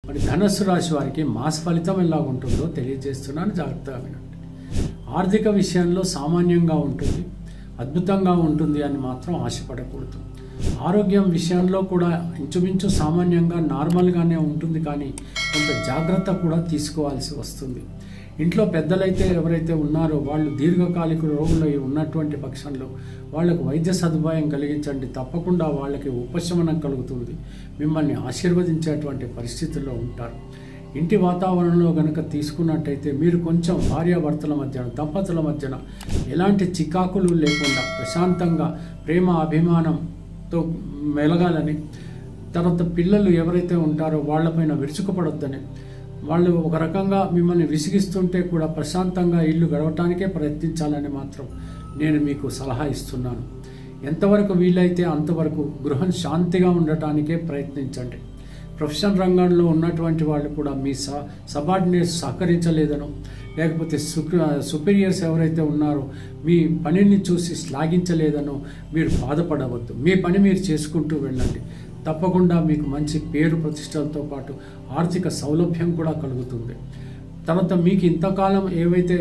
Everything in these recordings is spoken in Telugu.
మరి ధనుస్సు రాశి వారికి మాస ఫలితం ఎలా ఉంటుందో తెలియజేస్తున్నాను, జాగ్రత్తగా వినండి. ఆర్థిక విషయంలో సామాన్యంగా ఉంటుంది, అద్భుతంగా ఉంటుంది అని మాత్రం ఆశపడకూడదు. ఆరోగ్యం విషయంలో కూడా ఇంచుమించు సామాన్యంగా నార్మల్గానే ఉంటుంది, కానీ కొంత జాగ్రత్త కూడా తీసుకోవాల్సి వస్తుంది. ఇంట్లో పెద్దలైతే ఎవరైతే ఉన్నారో వాళ్ళు దీర్ఘకాలిక రోగులై ఉన్నటువంటి పక్షంలో వాళ్ళకు వైద్య సదుపాయం కలిగించండి. తప్పకుండా వాళ్ళకి ఉపశమనం కలుగుతుంది, మిమ్మల్ని ఆశీర్వదించేటువంటి పరిస్థితుల్లో ఉంటారు. ఇంటి వాతావరణంలో కనుక తీసుకున్నట్టయితే మీరు కొంచెం భార్యాభర్తల మధ్యన, దంపతుల మధ్యన ఎలాంటి చికాకులు లేకుండా ప్రశాంతంగా ప్రేమ అభిమానంతో మెలగాలని, తర్వాత పిల్లలు ఎవరైతే ఉంటారో వాళ్ళపైన విరుచుకుపడొద్దని, వాళ్ళు ఒక రకంగా మిమ్మల్ని విసిగిస్తుంటే కూడా ప్రశాంతంగా ఇల్లు గడవటానికే ప్రయత్నించాలని మాత్రం నేను మీకు సలహా ఇస్తున్నాను. ఎంతవరకు వీలైతే అంతవరకు గృహం శాంతిగా ఉండటానికే ప్రయత్నించండి. ప్రొఫెషనల్ రంగంలో ఉన్నటువంటి వాళ్ళు కూడా మీ సబార్డినేట్స్ సహకరించలేదనో, లేకపోతే సుపీరియర్స్ ఎవరైతే ఉన్నారో మీ పనిని చూసి శ్లాఘించలేదనో మీరు బాధపడవద్దు. మీ పని మీరు చేసుకుంటూ వెళ్ళండి. తప్పకుండా మీకు మంచి పేరు ప్రతిష్టలతో పాటు ఆర్థిక సౌలభ్యం కూడా కలుగుతుంది. తర్వాత మీకు ఇంతకాలం ఏవైతే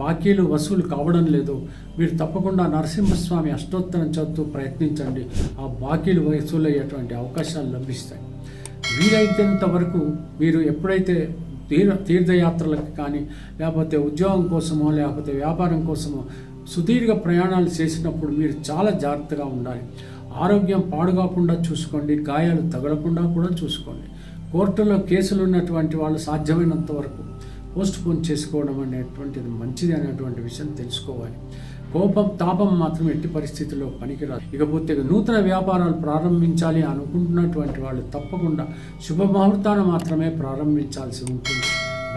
బాకీలు వసూలు కావడం లేదో మీరు తప్పకుండా నరసింహస్వామి అష్టోత్తరం చదువుతూ ప్రయత్నించండి. ఆ బాకీలు వసూలు అయ్యేటువంటి అవకాశాలు లభిస్తాయి. వీలైనంత వరకు మీరు ఎప్పుడైతే తీర్థయాత్రలకు కానీ, లేకపోతే ఉద్యోగం కోసమో, లేకపోతే వ్యాపారం కోసమో సుదీర్ఘ ప్రయాణాలు చేసినప్పుడు మీరు చాలా జాగ్రత్తగా ఉండాలి. ఆరోగ్యం పాడుకాకుండా చూసుకోండి, గాయాలు తగలకుండా కూడా చూసుకోండి. కోర్టులో కేసులు ఉన్నటువంటి వాళ్ళు సాధ్యమైనంత వరకు పోస్ట్ పోన్ చేసుకోవడం అనేటువంటిది మంచిది అనేటువంటి విషయం తెలుసుకోవాలి. కోపం, తాపం మాత్రం ఎట్టి పరిస్థితుల్లో పనికిరాదు. ఇకపోతే నూతన వ్యాపారాలు ప్రారంభించాలి అనుకుంటున్నటువంటి వాళ్ళు తప్పకుండా శుభముహూర్తాన్ని మాత్రమే ప్రారంభించాల్సి ఉంటుంది.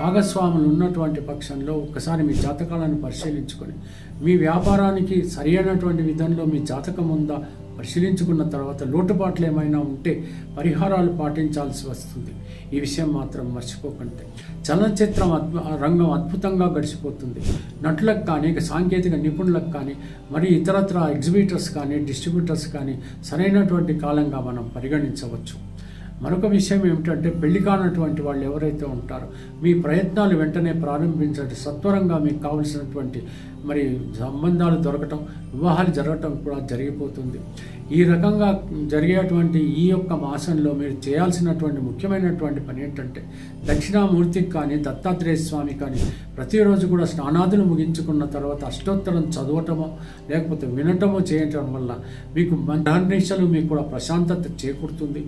భాగస్వాములు ఉన్నటువంటి పక్షంలో ఒక్కసారి మీ జాతకాలను పరిశీలించుకొని మీ వ్యాపారానికి సరి అయినటువంటి విధంలో మీ జాతకం ఉందా పరిశీలించుకున్న తర్వాత లోటుపాట్లు ఏమైనా ఉంటే పరిహారాలు పాటించాల్సి వస్తుంది. ఈ విషయం మాత్రం మర్చిపోకండి. చలనచిత్ర రంగం అద్భుతంగా గడిచిపోతుంది. నటులకు కానీ, సాంకేతిక నిపుణులకు కానీ, మరి ఇతరత్ర ఎగ్జిబిటర్స్ కానీ, డిస్ట్రిబ్యూటర్స్ కానీ సరైనటువంటి కాలంగా మనం పరిగణించవచ్చు. మరొక విషయం ఏమిటంటే, పెళ్లి కానటువంటి వాళ్ళు ఎవరైతే ఉంటారో మీ ప్రయత్నాలు వెంటనే ప్రారంభించండి. సత్వరంగా మీకు కావలసినటువంటి మరి సంబంధాలు దొరకటం, వివాహాలు జరగటం కూడా జరిగిపోతుంది. ఈ రకంగా జరిగేటువంటి ఈ యొక్క మాసంలో మీరు చేయాల్సినటువంటి ముఖ్యమైనటువంటి పని ఏంటంటే, దక్షిణామూర్తికి కానీ, దత్తాత్రేయ స్వామి కానీ ప్రతిరోజు కూడా స్నానాదులు ముగించుకున్న తర్వాత అష్టోత్తరం చదవటమో లేకపోతే వినటమో చేయటం వల్ల మీకు మంచి మీకు కూడా ప్రశాంతత చేకూరుతుంది.